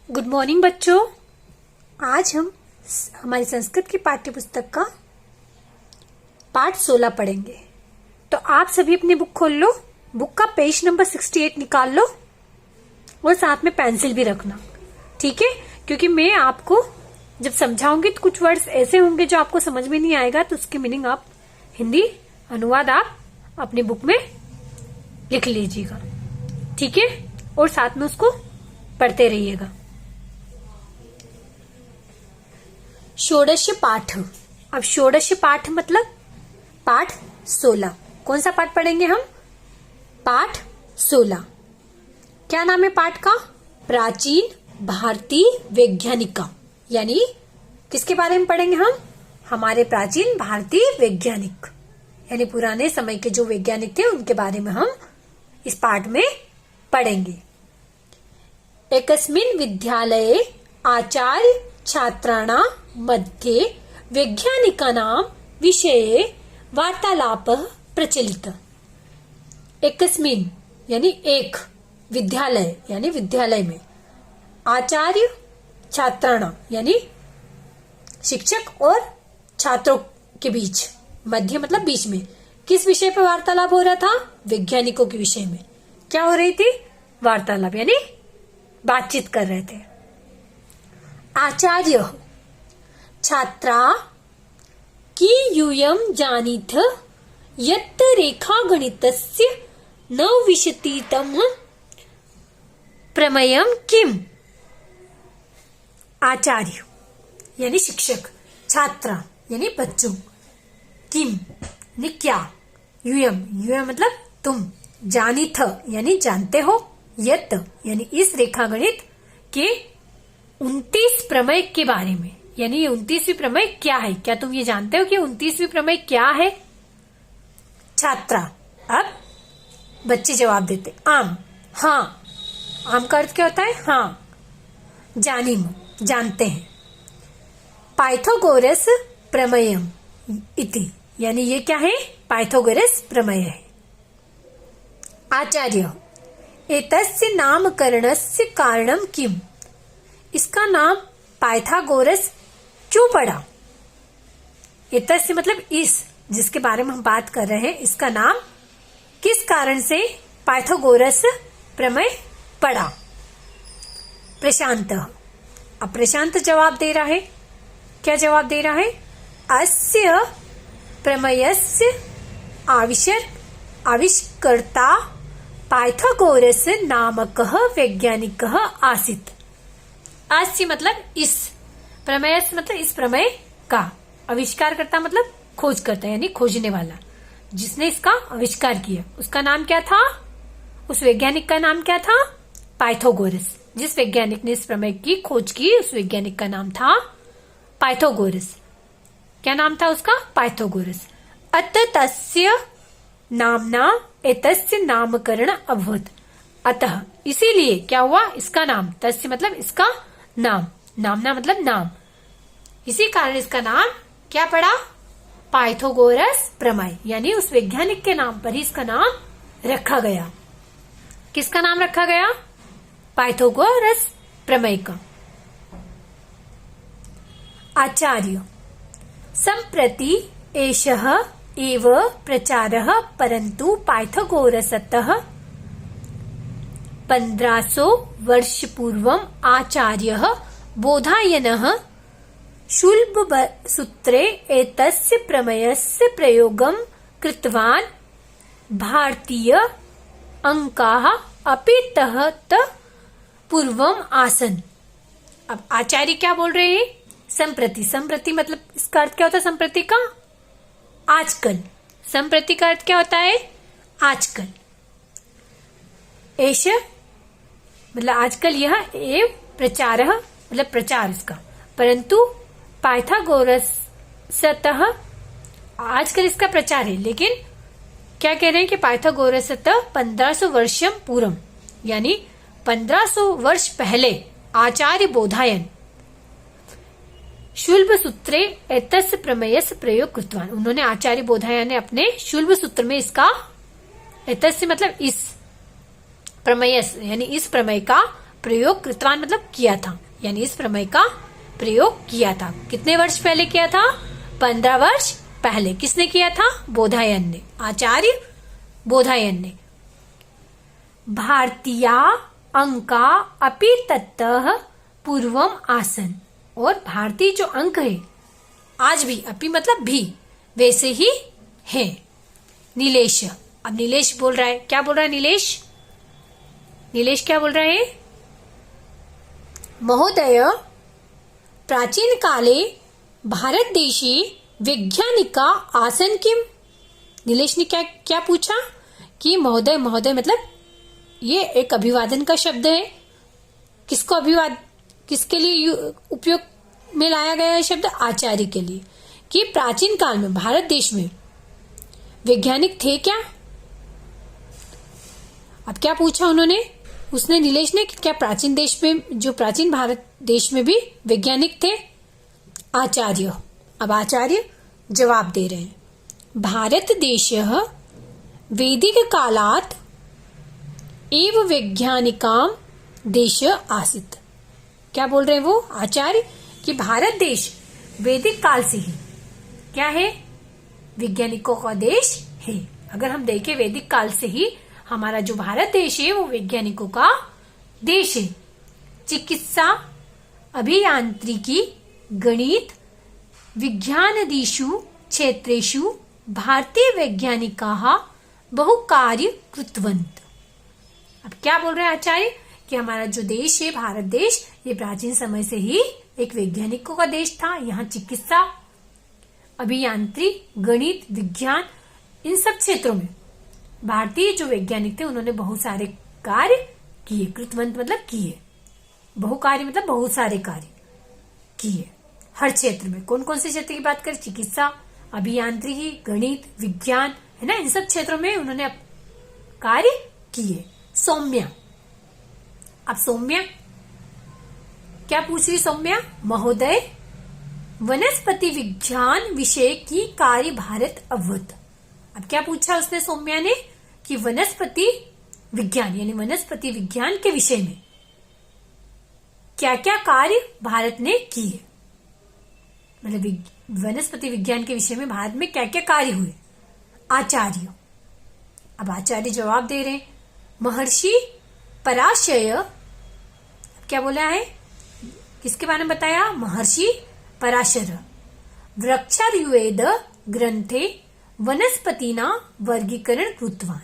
Good morning बच्चों। आज हम हमारी संस्कृत की पाठ्य पुस्तक का पाठ 16 पढ़ेंगे। तो आप सभी अपनी बुक खोल लो, बुक का पेज नंबर 68 निकाल लो और साथ में पेंसिल भी रखना, ठीक है? क्योंकि मैं आपको जब समझाऊंगी तो कुछ वर्ड्स ऐसे होंगे जो आपको समझ में नहीं आएगा, तो उसकी मीनिंग आप हिंदी अनुवाद आप अपनी बुक में लिख लीजिएगा, ठीक है? और साथ में उसको पढ़ते रहिएगा। षोडश पाठ। अब षोडश पाठ मतलब पाठ 16। कौन सा पाठ पढ़ेंगे हम? पाठ 16। क्या नाम है पाठ का? प्राचीन भारतीय वैज्ञानिका। यानी किसके बारे में पढ़ेंगे हम? हमारे प्राचीन भारतीय वैज्ञानिक, यानी पुराने समय के जो वैज्ञानिक थे उनके बारे में हम इस पाठ में पढ़ेंगे। एकस्मिन् विद्यालये आचार्य छात्राणां मध्ये वैज्ञानिकानां विषये वार्तालापः प्रचलितः। एकस्मिन् यानी एक, विद्यालय यानी विद्यालय में, आचार्य छात्राणां यानी शिक्षक और छात्रों के बीच, मध्य मतलब बीच में, किस विषय पर वार्तालाप हो रहा था? वैज्ञानिकों के विषय में। क्या हो रही थी? वार्तालाप यानी बातचीत कर रहे थे। आचार्य छात्रा की यूयम जानीथ यत् रेखागणितस्य नवविंशतितम प्रमेयम किम। आचार्य यानी शिक्षक, छात्रा यानी बच्चों, किम यानी क्या, यूयम यूयम मतलब तुम, जानीथ यानी जानते हो, यत् यानी इस रेखागणित के 29 प्रमेय के बारे में, यानी ये 29वीं प्रमेय क्या है? क्या तुम ये जानते हो कि 29वीं प्रमेय क्या है? छात्रा, अब बच्चे जवाब देते, आम, हाँ। आम का अर्थ क्या होता है? हाँ। जानिम जानते हैं। पाइथागोरस प्रमेयम इति, यानी ये क्या है? पाइथागोरस प्रमेय है। आचार्य एतस्य नामकरणस्य कारणम किम। इसका नाम पाइथागोरस क्यों पड़ा? एतस्य मतलब इस, जिसके बारे में हम बात कर रहे हैं, इसका नाम किस कारण से पाइथागोरस प्रमेय पड़ा? प्रशांत। अब प्रशांत जवाब दे रहा है। क्या जवाब दे रहा है? अस्य प्रमेयस्य आविष्कर्ता पाइथागोरस नामकः वैज्ञानिकः आसीत्। अस्य मतलब इस, प्रमेय मतलब इस प्रमेय का, आविष्कारकर्ता मतलब खोजकर्ता यानी खोजने वाला, जिसने इसका आविष्कार किया, उसका नाम क्या था? उस वैज्ञानिक का नाम क्या था? पाइथागोरस। जिस वैज्ञानिक ने इस प्रमेय की खोज की, उस वैज्ञानिक का नाम था पाइथागोरस। क्या नाम था उसका? पाइथागोरस। अतः तस्य नामना एतस्य नामकरण अभवत्। अतः इसीलिए क्या हुआ? इसका नाम, तस्य मतलब इसका नाम, नामना मतलब नाम, इसी कारण इसका नाम क्या पड़ा? पाइथागोरस प्रमेय, यानी उस वैज्ञानिक के नाम पर ही इसका नाम रखा गया। किसका नाम रखा गया? पाइथागोरस प्रमेय का। आचार्य सम्प्रति एषः एव प्रचारः, परन्तु पाइथागोरसतः 1500 वर्ष पूर्वम् आचार्यः बोधायनः शुल्बसूत्रे एतस्य प्रमेयस्य प्रयोगं कृतवान्। भारतीय अंकाः अपि तत् पूर्वम् आसन्। अब आचार्य क्या बोल रहे हैं? संप्रति। संप्रति मतलब इसका अर्थ क्या होता है? संप्रति का आजकल। संप्रति का अर्थ क्या होता है? आजकल। एष मतलब आजकल, यह एव प्रचारः मतलब प्रचार इसका, परंतु पाइथागोरस सतः आजकल इसका प्रचार है, लेकिन क्या कह रहे हैं कि पाइथागोरस सतः 1500 वर्षम पूर्वम, यानी 1500 वर्ष पहले आचार्य बोधायन शुल्ब सूत्रे एतस्य प्रमेयस्य प्रयोग कृतवान। उन्होंने, आचार्य बोधायन ने अपने शुल्ब सूत्र में इसका, एतस्य मतलब इस, प्रमेय यानी इस प्रमेय का प्रयोग कृतवान मतलब किया था, यानी इस प्रमेय का प्रयोग किया था। कितने वर्ष पहले किया था? 15 वर्ष पहले। किसने किया था? बोधायन ने, आचार्य बोधायन ने। भारतीया अंका अपि ततः पूर्वम आसन, और भारतीय जो अंक है आज भी, अपि मतलब भी, वैसे ही है। नीलेश, अब नीलेश बोल रहा है, क्या बोल रहा है नीलेश? नीलेश क्या बोल रहा है? महोदय, प्राचीन काले भारत देशे वैज्ञानिका आसन किम? नीलेश ने क्या क्या पूछा कि महोदय, महोदय मतलब ये एक अभिवादन का शब्द है। किसको किसके लिए उपयोग में लाया गया है शब्द? आचार्य के लिए। कि प्राचीन काल में भारत देश में वैज्ञानिक थे क्या? अब क्या पूछा उन्होंने, उसने नीलेश ने, क्या प्राचीन देश में, जो प्राचीन भारत देश में भी वैज्ञानिक थे? आचार्य। अब आचार्य जवाब दे रहे हैं, भारत देश वैदिक कालात एव वैज्ञानिकाम देश आसित। क्या बोल रहे हैं वो आचार्य? कि भारत देश वैदिक काल से ही क्या है? वैज्ञानिकों का देश है। अगर हम देखें वैदिक काल से ही हमारा जो भारत देश है वो वैज्ञानिकों का देश है। चिकित्सा, अभियांत्रिकी, गणित, विज्ञानदिषु क्षेत्रेषु भारतीय वैज्ञानिकाः बहुकार्य कृतवन्त। अब क्या बोल रहे हैं आचार्य? कि हमारा जो देश है भारत देश, ये प्राचीन समय से ही एक वैज्ञानिकों का देश था। यहाँ चिकित्सा, अभियांत्रिक, गणित, विज्ञान, इन सब क्षेत्रों में भारतीय जो वैज्ञानिक थे उन्होंने बहुत सारे कार्य किए। कृतवंत मतलब किए, बहुकार्य मतलब बहुत सारे कार्य किए। हर क्षेत्र में, कौन कौन से क्षेत्र की बात करें? चिकित्सा, अभियांत्रिकी, गणित, विज्ञान, है ना, इन सब क्षेत्रों में उन्होंने कार्य किए। सौम्या, अब सौम्या क्या पूछ रही? सौम्या, महोदय, वनस्पति विज्ञान विषय की कार्य भारत अवध। अब क्या पूछा उसने सौम्या ने? कि वनस्पति विज्ञान यानी वनस्पति विज्ञान के विषय में क्या क्या कार्य भारत ने किए, मतलब वनस्पति विज्ञान के विषय में भारत में क्या क्या कार्य हुए। आचार्य, अब आचार्य जवाब दे रहे हैं, महर्षि पराशय, क्या बोला है, किसके बारे में बताया? महर्षि पराशर वृक्षायुर्वेद ग्रंथे वनस्पतिना वर्गीकरण कृतवान।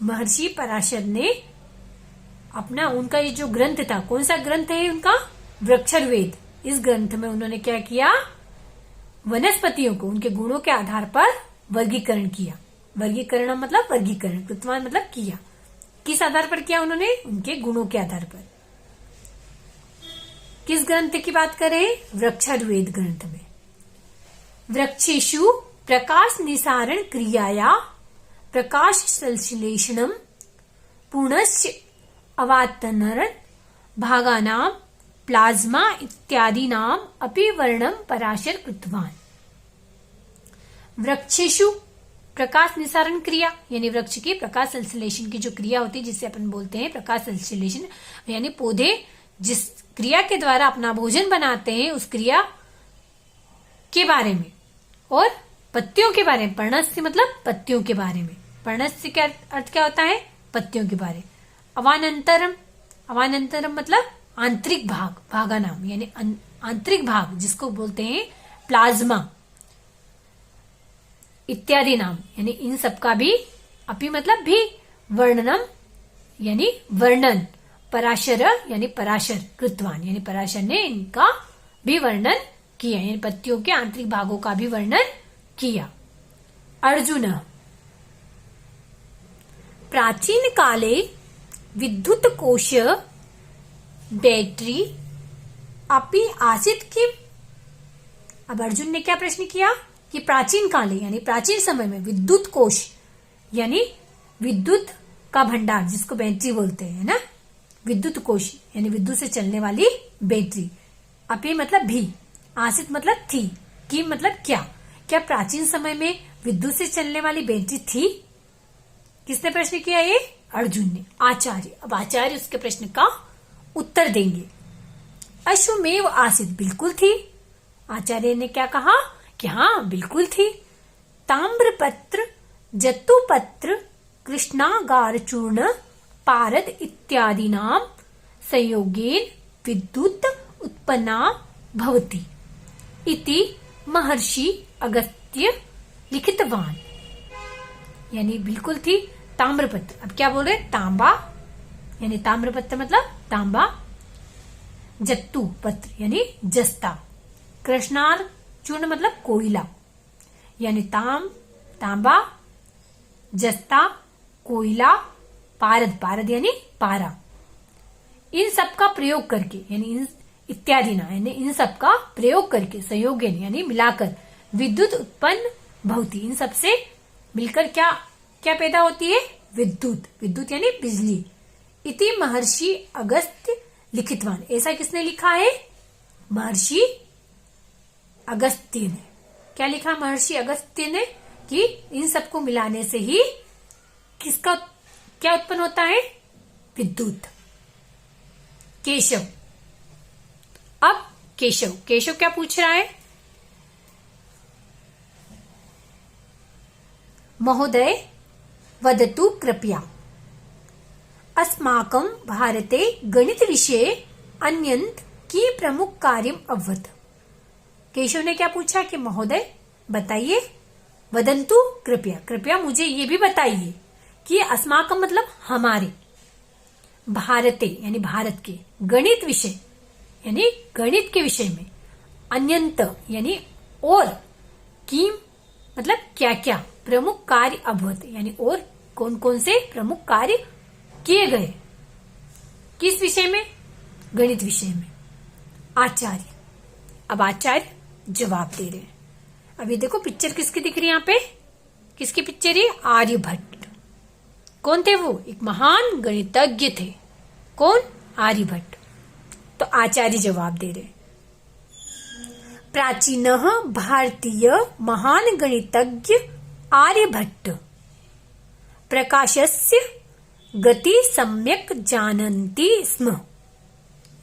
महर्षि पराशर ने अपना, उनका ये जो ग्रंथ था, कौन सा ग्रंथ है उनका? वृक्षायुर्वेद। इस ग्रंथ में उन्होंने क्या किया? वनस्पतियों को उनके गुणों के आधार पर वर्गीकरण किया। वर्गीकरण मतलब वर्गीकरण, कृतवान मतलब किया। किस आधार पर किया उन्होंने? उनके गुणों के आधार पर। किस ग्रंथ की बात करें? वृक्षायुर्वेद ग्रंथ में। वृक्षेषु प्रकाश निसारण क्रियाया प्रकाश संश्लेषणम पुनश्च अवातरण भागानाम प्लाज्मा इत्यादि नाम अपि वर्णम पराशर कृतवान। वृक्षेषु प्रकाश निसारण क्रिया यानी वृक्ष की प्रकाश संश्लेषण की जो क्रिया होती है, जिसे अपन बोलते हैं प्रकाश संश्लेषण, यानी पौधे जिस क्रिया के द्वारा अपना भोजन बनाते हैं उस क्रिया के बारे में, और पत्तियों के बारे में। पर्णस्य मतलब पत्तियों के बारे में। पर्णस्य का अर्थ क्या होता है? पत्तियों के बारे। अवानंतरम, अवानंतरम मतलब आंतरिक भाग, भागा नाम यानी आंतरिक भाग जिसको बोलते हैं प्लाज्मा इत्यादि नाम, यानी इन सबका भी, अपि मतलब भी, वर्णनम यानी वर्णन, पराशर यानी पराशर, कृतवान यानी पराशर ने इनका भी वर्णन किया, यानी पत्तियों के आंतरिक भागों का भी वर्णन किया। अर्जुन, प्राचीन काले विद्युत कोश बैटरी अपि आसीत् किम। अब अर्जुन ने क्या प्रश्न किया कि प्राचीन काले यानी प्राचीन समय में विद्युत कोश यानी विद्युत का भंडार जिसको बैटरी बोलते हैं ना, विद्युत कोश यानी विद्युत से चलने वाली बैटरी, अपि मतलब भी, आसित मतलब थी, की मतलब क्या, क्या प्राचीन समय में विद्युत से चलने वाली बैटरी थी? किसने प्रश्न किया? ये अर्जुन ने। आचार्य, अब आचार्य उसके प्रश्न का उत्तर देंगे। अश्वमेव आसीत, बिल्कुल थी। आचार्य ने क्या कहा कि हाँ बिल्कुल थी। ताम्रपत्र, जत्तुपत्र, कृष्णागार चूर्ण, पारद इत्यादि नाम संयोगेन विद्युत उत्पन्ना भवति इति महर्षि अगस्त्य लिखितवान। यानी बिल्कुल थी ताम्रपत्र। अब क्या बोल रहे, तांबा यानी ताम्रपत्र मतलब तांबा, जत्तु पत्र यानी जस्ता, कृष्णार चूर्ण मतलब कोयला, यानी तांबा, जस्ता, कोयला, पारद यानी पारा, इन सब का प्रयोग करके यानी इत्यादि ना यानी इन सब का प्रयोग करके संयोगन यानी मिलाकर विद्युत उत्पन्न भवति, इन सब से मिलकर क्या क्या पैदा होती है, विद्युत यानी बिजली। इति महर्षि अगस्त्य लिखितवान, ऐसा किसने लिखा है, महर्षि अगस्त्य ने। क्या लिखा महर्षि अगस्त्य ने कि इन सबको मिलाने से ही किसका क्या उत्पन्न होता है, विद्युत। केशव, अब केशव क्या पूछ रहा है, महोदय वदतु कृपया अस्माकं भारते गणित विषये अन्यंत की प्रमुख कार्यम अवत। केशव ने क्या पूछा कि महोदय बताइए, वदंतु कृपया मुझे ये भी बताइए कि अस्माकं मतलब हमारे, भारते यानी भारत के, गणित विषय यानी गणित के विषय में, अन्यंत यानी और, की मतलब क्या क्या, प्रमुख कार्य अभवत यानी और कौन कौन से प्रमुख कार्य किए गए, किस विषय में, गणित विषय में। आचार्य, अब आचार्य जवाब दे रहे हैं। अभी देखो पिक्चर किसकी दिख रही है यहाँ पे, किसकी पिक्चर है, आर्यभट्ट। कौन थे वो, एक महान गणितज्ञ थे। कौन, आर्यभट्ट। तो आचार्य जवाब दे रहे, प्राचीनः भारतीय महान गणितज्ञ आर्यभट्ट प्रकाशस्य गति सम्यक जानन्ति स्म।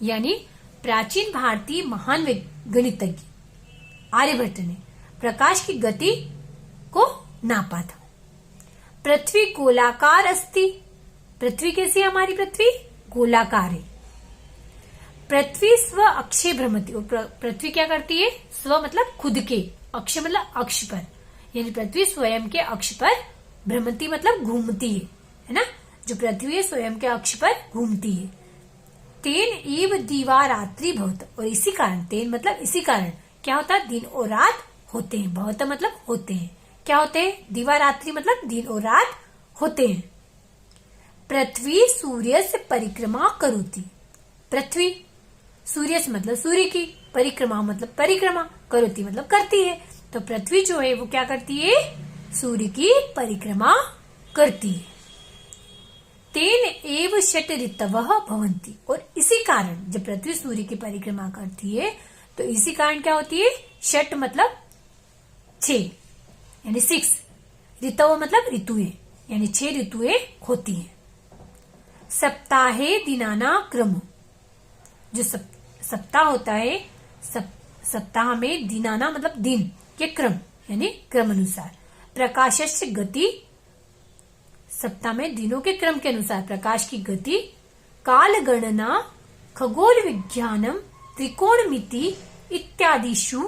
यानी प्राचीन भारतीय महान गणितज्ञ आर्यभट्ट ने प्रकाश की गति को नापा था। पृथ्वी गोलाकार अस्ति, पृथ्वी कैसी है, हमारी पृथ्वी गोलाकार है। पृथ्वी स्व अक्षे भ्रमति, और पृथ्वी क्या करती है, स्व मतलब खुद के, अक्ष मतलब अक्ष पर, यानी पृथ्वी स्वयं के अक्ष पर, भ्रमति मतलब घूमती है ना, जो पृथ्वी है स्वयं के अक्ष पर घूमती है। तेन एव दिवा रात्रि भवत, और इसी कारण, तेन मतलब इसी कारण क्या होता है, दिन और रात होते हैं। भवत मतलब होते हैं, क्या होते हैं, दिवा रात्रि मतलब दिन और रात होते हैं। पृथ्वी सूर्य से परिक्रमा करोति, पृथ्वी सूर्य से मतलब सूर्य की, परिक्रमा मतलब परिक्रमा, करोति मतलब करती है। तो पृथ्वी जो है वो क्या करती है, सूर्य की परिक्रमा करती है। तेन एव षट ऋतवः भवन्ति, और इसी कारण जब पृथ्वी सूर्य की परिक्रमा करती है तो इसी कारण क्या होती है, षट मतलब 6 यानी 6, ऋतव मतलब ऋतुएं यानी 6 ऋतुएं होती हैं। सप्ताहे दिनाना क्रम, जो सप्ताह होता है, सप्ताह में दिनाना मतलब दिन के क्रम यानी क्रम अनुसार। प्रकाशस्य गति, सप्ताह में दिनों के क्रम के अनुसार प्रकाश की गति। काल गणना, खगोल विज्ञानम, त्रिकोणमिति इत्यादिषु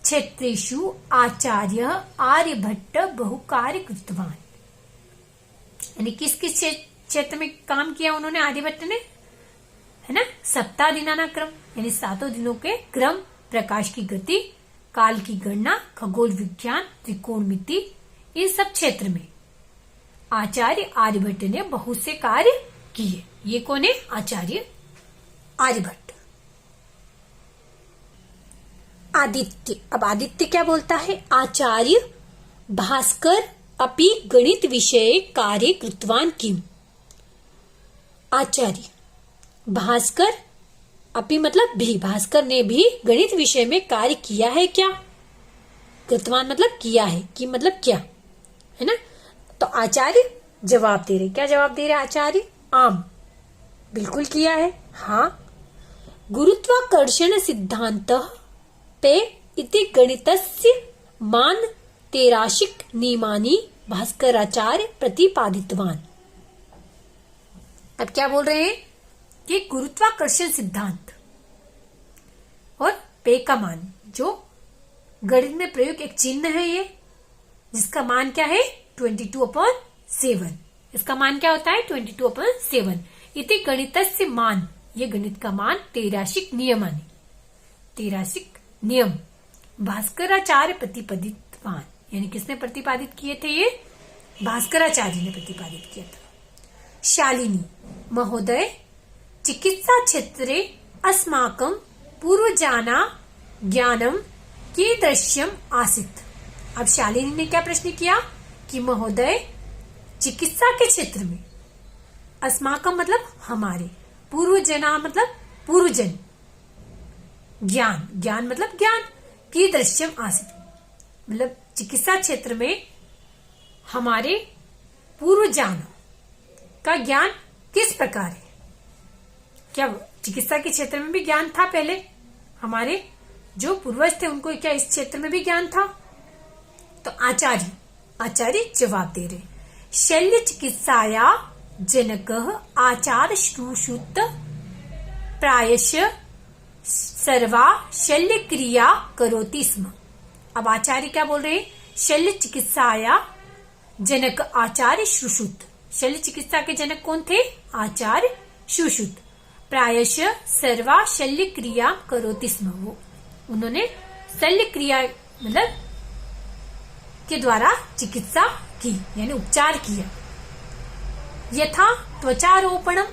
क्षेत्रेषु आचार्य आर्यभट्ट बहुकार्य कृतवान। यानी किस किस क्षेत्र में काम किया उन्होंने, आर्यभट्ट ने, है ना, सप्ताह दिनाना क्रम यानी 7 दिनों के क्रम, प्रकाश की गति, काल की गणना, खगोल विज्ञान, त्रिकोणमिति, इन सब क्षेत्र में आचार्य आर्यभट्ट ने बहुत से कार्य किए। ये कौन है, आचार्य आर्यभट्ट। आदित्य, अब आदित्य क्या बोलता है, आचार्य भास्कर अपि गणित विषये कार्य कृतवान किम। आचार्य भास्कर अपि मतलब भी, भास्कर ने भी गणित विषय में कार्य किया है क्या, कृतवान मतलब किया है, कि मतलब क्या, है ना। तो आचार्य जवाब दे रहे, क्या जवाब दे रहे आचार्य, आम बिल्कुल किया है, हाँ गुरुत्वाकर्षण सिद्धान्तः पे इति गणितस्य मान तेराशिक नियमानि भास्कराचार्य प्रतिपादितवान। अब क्या बोल रहे हैं कि गुरुत्वाकर्षण सिद्धांत और पे का मान, जो गणित में प्रयोग एक चिन्ह है ये, जिसका मान क्या है 22/7। इसका मान क्या होता है 22/7। इति गणितस्य मान, ये गणित का मान तेराशिक नियमानि, तेराशिक नियम भास्कराचार्य प्रतिपादितवान, यानी किसने प्रतिपादित किए थे? ये भास्कराचार्य ने प्रतिपादित किया था। शालिनी महोदय चिकित्सा क्षेत्रे अस्माकं पूर्वजाना ज्ञानम कीदृश्यम आसीत्। अब शालिनी ने क्या प्रश्न किया कि महोदय चिकित्सा के क्षेत्र में, अस्माकं मतलब हमारे, पूर्वजना मतलब पूर्वजन, ज्ञान, ज्ञान मतलब ज्ञान, कीदृश्यम आसीत् मतलब चिकित्सा क्षेत्र में हमारे पूर्वजान का ज्ञान किस प्रकार है। क्या चिकित्सा के क्षेत्र में भी ज्ञान था पहले? हमारे जो पूर्वज थे उनको क्या इस क्षेत्र में भी ज्ञान था? तो आचार्य जवाब दे रहे, शल्य चिकित्साया जनकः आचार्य श्रुषुत प्रायशः सर्वा शल्य क्रिया करोति स्म। अब आचार्य क्या बोल रहे हैं? शल्य चिकित्साया जनक आचार्य श्रुषुत, शल्य चिकित्सा के जनक कौन थे? आचार्य श्रुषुत। प्रायशः सर्वा शल्य क्रिया करोति स्म, वो उन्होंने शल्य क्रिया मतलब के द्वारा चिकित्सा की, यानी उपचार किया। यथा त्वचारोपणम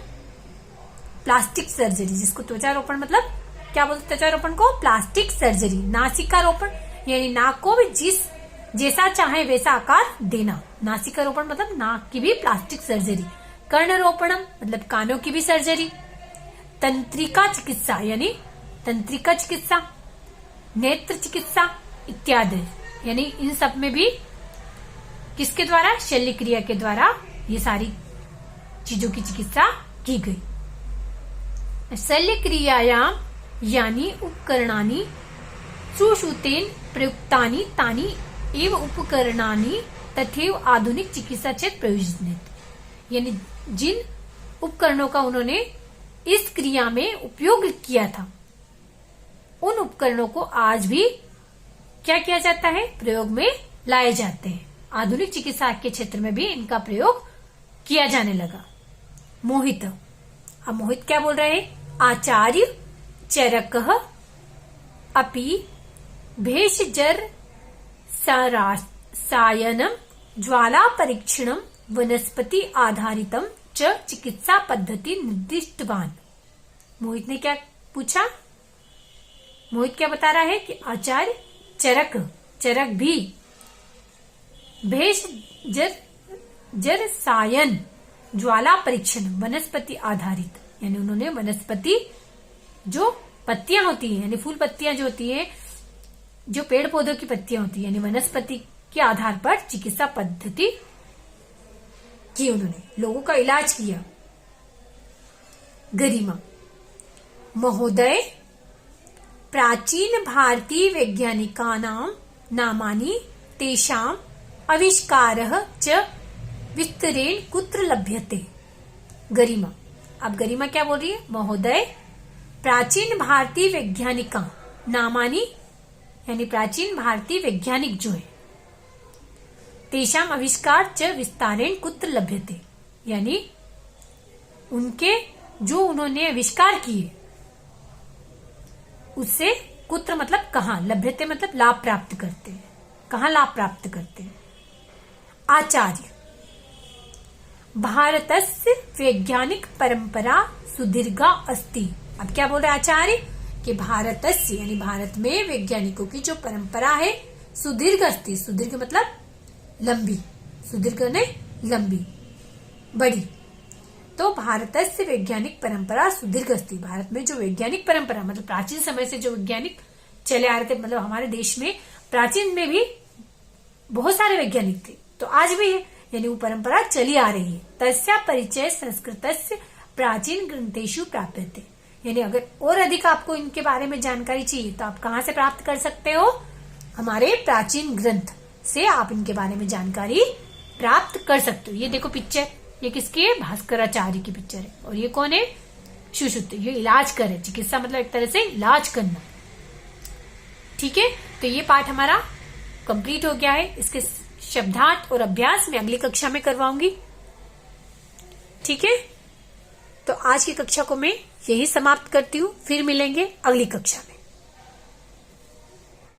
प्लास्टिक सर्जरी, जिसको त्वचारोपण मतलब क्या बोलते? त्वचारोपण को प्लास्टिक सर्जरी। नासिकारोपण यानी नाक को भी जैसा चाहे वैसा आकार देना, नासिकारोपण मतलब नाक की भी प्लास्टिक सर्जरी। कर्णरोपणम मतलब कानों की भी सर्जरी। तंत्रिका चिकित्सा यानी तंत्रिका चिकित्सा, नेत्र चिकित्सा इत्यादि, यानी इन सब में भी किसके द्वारा? शल्य क्रिया के द्वारा ये सारी चीजों की चिकित्सा की गई। शल्य क्रियायाम यानी उपकरणानि सुश्रुतेन प्रयुक्तानि तानि एव उपकरणानि तथैव आधुनिक चिकित्सा क्षेत्र प्रयोजनीयते, यानी जिन उपकरणों का उन्होंने इस क्रिया में उपयोग किया था, उन उपकरणों को आज भी क्या किया जाता है? प्रयोग में लाए जाते हैं। आधुनिक चिकित्सा के क्षेत्र में भी इनका प्रयोग किया जाने लगा। मोहित, अब मोहित क्या बोल रहे हैं? आचार्य चरकः अपि भेषजर सायनम ज्वाला परीक्षणम वनस्पति आधारितम च चिकित्सा पद्धति निर्दिष्टवान। मोहित ने क्या पूछा? मोहित क्या बता रहा है कि आचार्य चरक भी भेषजर सायन ज्वाला परीक्षण वनस्पति आधारित, यानी उन्होंने वनस्पति जो पत्तियां होती है, यानी फूल पत्तियां जो होती है, जो पेड़ पौधों की पत्तियां होती है, यानी वनस्पति के आधार पर चिकित्सा पद्धति की, उन्होंने लोगों का इलाज किया। गरिमा महोदय प्राचीन भारतीय वैज्ञानिकानां नामानि तेषां आविष्कारः च विस्तरेण कुत्र लभ्यते। गरिमा, अब गरिमा क्या बोल रही है? महोदय प्राचीन भारतीय वैज्ञानिका नामानि, यानी प्राचीन भारतीय वैज्ञानिक जो है, तेषाम आविष्कार च विस्तारेण कुत्र लभ्यते, यानी उनके जो उन्होंने आविष्कार किए उससे कुत्र मतलब कहाँ, लभ्यते मतलब लाभ प्राप्त करते हैं, कहाँ लाभ प्राप्त करते हैं। आचार्य भारतस्य वैज्ञानिक परंपरा सुदीर्घा अस्ति। अब क्या बोल रहे आचार्य कि भारतस्य यानी भारत में वैज्ञानिकों की जो परंपरा है सुदीर्घ अस्ति, सुदीर्घ मतलब लंबी, सुदीर्घ ने लंबी बड़ी, तो भारतस्य वैज्ञानिक परंपरा सुदीर्घ अस्ति। भारत में जो वैज्ञानिक परंपरा मतलब प्राचीन समय से जो वैज्ञानिक चले आ रहे थे, मतलब हमारे देश में प्राचीन में भी बहुत सारे वैज्ञानिक थे, तो आज भी है, यानी वो परंपरा चली आ रही है। तस्या परिचय संस्कृतस्य प्राचीन ग्रंथेषु प्राप्यते, यानी अगर और अधिक आपको इनके बारे में जानकारी चाहिए तो आप कहाँ से प्राप्त कर सकते हो? हमारे प्राचीन ग्रंथ से आप इनके बारे में जानकारी प्राप्त कर सकते हो। ये देखो पिक्चर, ये किसकी है? भास्कराचार्य की पिक्चर है। और ये कौन है? सुश्रुत। ये इलाज करे, चिकित्सा मतलब एक तरह से इलाज करना। ठीक है, तो ये पाठ हमारा कंप्लीट हो गया है। इसके शब्दार्थ और अभ्यास मैं अगली कक्षा में करवाऊंगी। ठीक है, तो आज की कक्षा को मैं यही समाप्त करती हूँ। फिर मिलेंगे अगली कक्षा में।